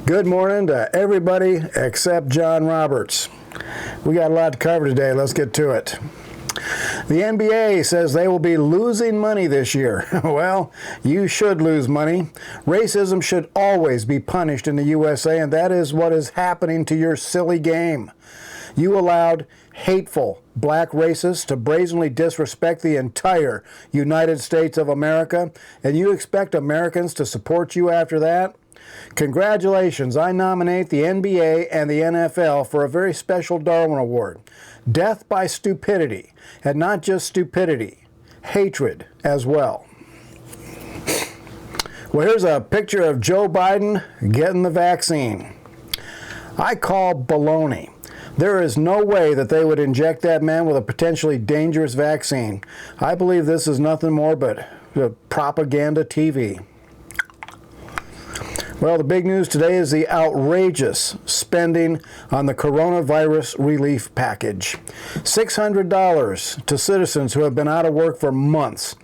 Good morning to everybody except John Roberts. We got a lot to cover today. Let's get to it. The NBA says they will be losing money this year. Well, you should lose money. Racism should always be punished in the USA, and that is what is happening to your silly game. You allowed hateful black racists to brazenly disrespect the entire United States of America, and you expect Americans to support you after that? Congratulations, I nominate the NBA and the NFL for a very special Darwin Award. Death by stupidity, and not just stupidity, hatred as well. Well, here's a picture of Joe Biden getting the vaccine. I call baloney. There is no way that they would inject that man with a potentially dangerous vaccine. I believe this is nothing more but propaganda TV. Well, the big news today is the outrageous spending on the coronavirus relief package. $600 to citizens who have been out of work for months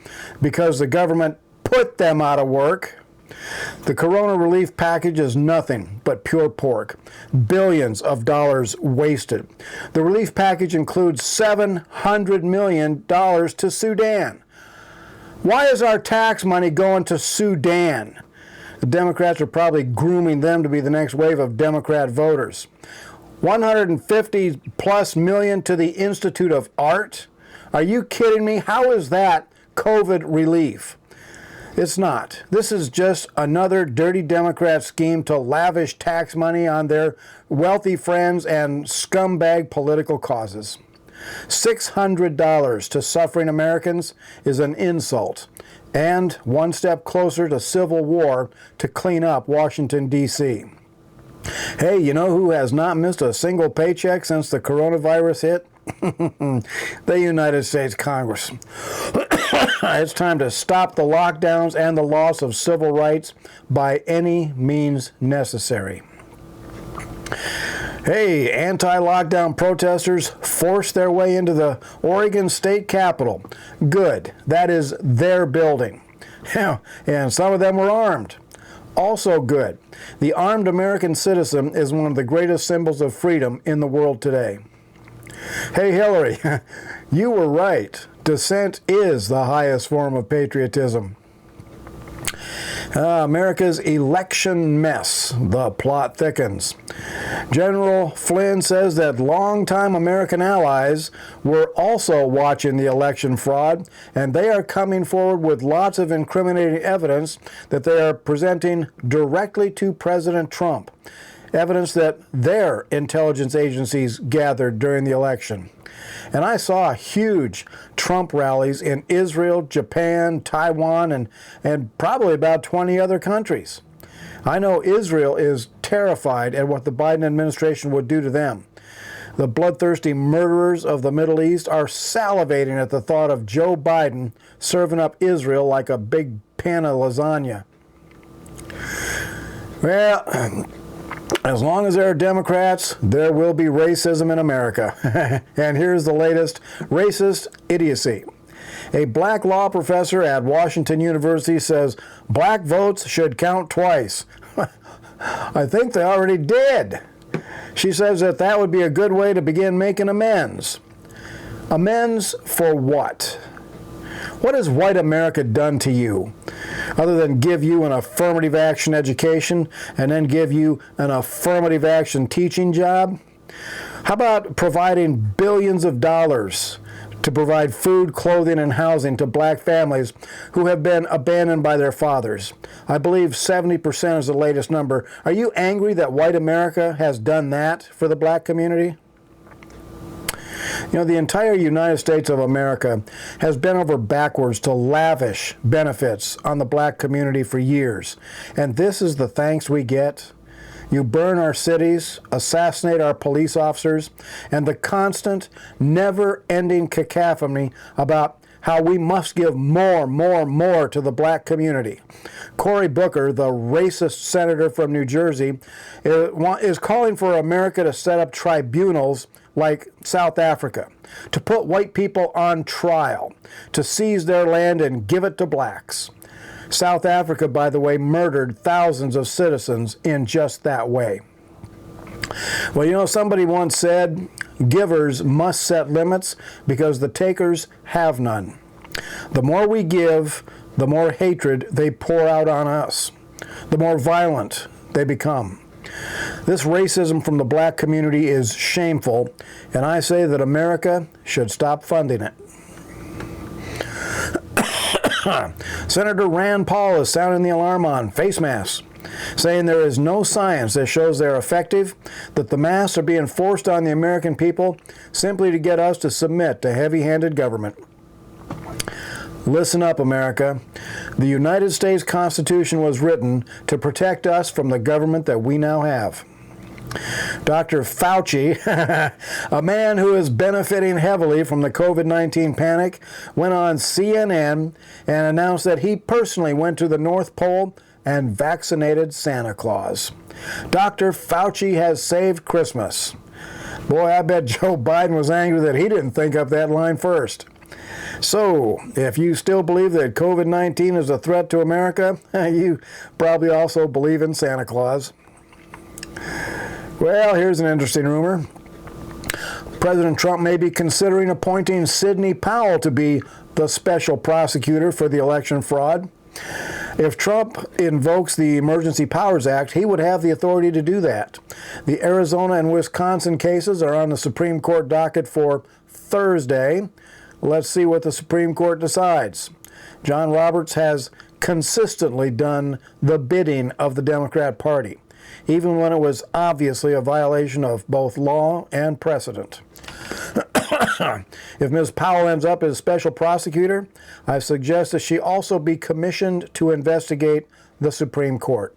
because the government put them out of work. The corona relief package is nothing but pure pork. Billions of dollars wasted. The relief package includes $700 million to Sudan. Why is our tax money going to Sudan? The Democrats are probably grooming them to be the next wave of Democrat voters. $150+ million to the Institute of Art? Are you kidding me? How is that COVID relief? It's not. This is just another dirty Democrat scheme to lavish tax money on their wealthy friends and scumbag political causes. $600 to suffering Americans is an insult, and one step closer to civil war to clean up Washington, D.C. Hey, you know who has not missed a single paycheck since the coronavirus hit? The United States Congress. It's time to stop the lockdowns and the loss of civil rights by any means necessary. Hey, anti-lockdown protesters forced their way into the Oregon State Capitol. Good. That is their building. And some of them were armed. Also good. The armed American citizen is one of the greatest symbols of freedom in the world today. Hey, Hillary, you were right. Dissent is the highest form of patriotism. America's election mess. The plot thickens. General Flynn says that longtime American allies were also watching the election fraud, and they are coming forward with lots of incriminating evidence that they are presenting directly to President Trump. Evidence that their intelligence agencies gathered during the election. And I saw huge Trump rallies in Israel, Japan, Taiwan, and probably about 20 other countries. I know Israel is terrified at what the Biden administration would do to them. The bloodthirsty murderers of the Middle East are salivating at the thought of Joe Biden serving up Israel like a big pan of lasagna. Well, as long as there are Democrats, there will be racism in America. And here's the latest racist idiocy. A black law professor at Washington University says black votes should count twice. I think they already did. She says that would be a good way to begin making amends. Amends for what? What has white America done to you, other than give you an affirmative action education and then give you an affirmative action teaching job? How about providing billions of dollars to provide food, clothing, and housing to black families who have been abandoned by their fathers? I believe 70% is the latest number. Are you angry that white America has done that for the black community? You know, the entire United States of America has bent over backwards to lavish benefits on the black community for years. And this is the thanks we get? You burn our cities, assassinate our police officers, and the constant, never-ending cacophony about how we must give more to the black community. Cory Booker, the racist senator from New Jersey, is calling for America to set up tribunals like South Africa, to put white people on trial, to seize their land and give it to blacks. South Africa, by the way, murdered thousands of citizens in just that way. Well, you know, somebody once said, givers must set limits because the takers have none. The more we give, the more hatred they pour out on us, the more violent they become. This racism from the black community is shameful, and I say that America should stop funding it. Senator Rand Paul is sounding the alarm on face masks, saying there is no science that shows they're effective, that the masks are being forced on the American people simply to get us to submit to heavy-handed government. Listen up, America. The United States Constitution was written to protect us from the government that we now have. Dr. Fauci, a man who is benefiting heavily from the COVID-19 panic, went on CNN and announced that he personally went to the North Pole and vaccinated Santa Claus. Dr. Fauci has saved Christmas. Boy, I bet Joe Biden was angry that he didn't think up that line first. So, if you still believe that COVID-19 is a threat to America, you probably also believe in Santa Claus. Well, here's an interesting rumor. President Trump may be considering appointing Sidney Powell to be the special prosecutor for the election fraud. If Trump invokes the Emergency Powers Act, he would have the authority to do that. The Arizona and Wisconsin cases are on the Supreme Court docket for Thursday. Let's see what the Supreme Court decides. John Roberts has consistently done the bidding of the Democrat Party, even when it was obviously a violation of both law and precedent. If Ms. Powell ends up as special prosecutor, I suggest that she also be commissioned to investigate the Supreme Court.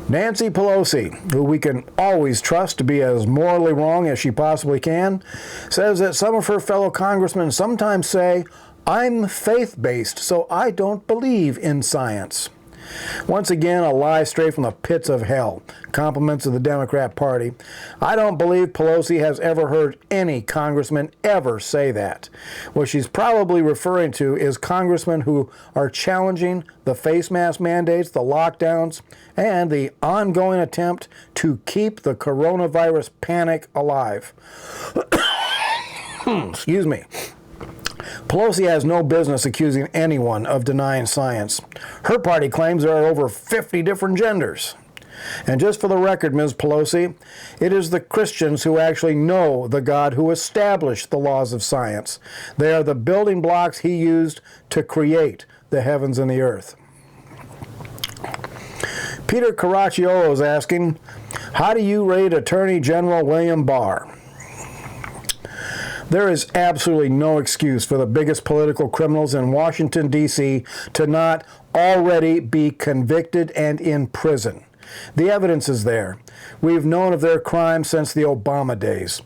Nancy Pelosi, who we can always trust to be as morally wrong as she possibly can, says that some of her fellow congressmen sometimes say, "I'm faith-based, so I don't believe in science." Once again, a lie straight from the pits of hell. Compliments of the Democrat Party. I don't believe Pelosi has ever heard any congressman ever say that. What she's probably referring to is congressmen who are challenging the face mask mandates, the lockdowns, and the ongoing attempt to keep the coronavirus panic alive. Excuse me. Pelosi has no business accusing anyone of denying science. Her party claims there are over 50 different genders. And just for the record, Ms. Pelosi, it is the Christians who actually know the God who established the laws of science. They are the building blocks he used to create the heavens and the earth. Peter Caracciolo is asking, how do you rate Attorney General William Barr? There is absolutely no excuse for the biggest political criminals in Washington, D.C. to not already be convicted and in prison. The evidence is there. We've known of their crimes since the Obama days.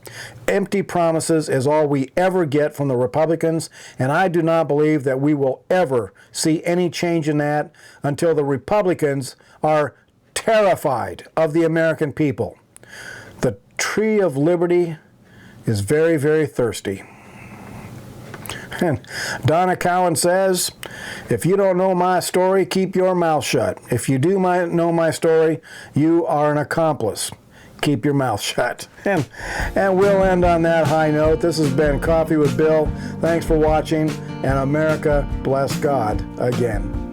Empty promises is all we ever get from the Republicans, and I do not believe that we will ever see any change in that until the Republicans are terrified of the American people. The tree of liberty is very, very thirsty. And Donna Cowan says, if you don't know my story, keep your mouth shut. If you do know my story, you are an accomplice. Keep your mouth shut. And we'll end on that high note. This has been Coffee with Bill. Thanks for watching, and America bless God again.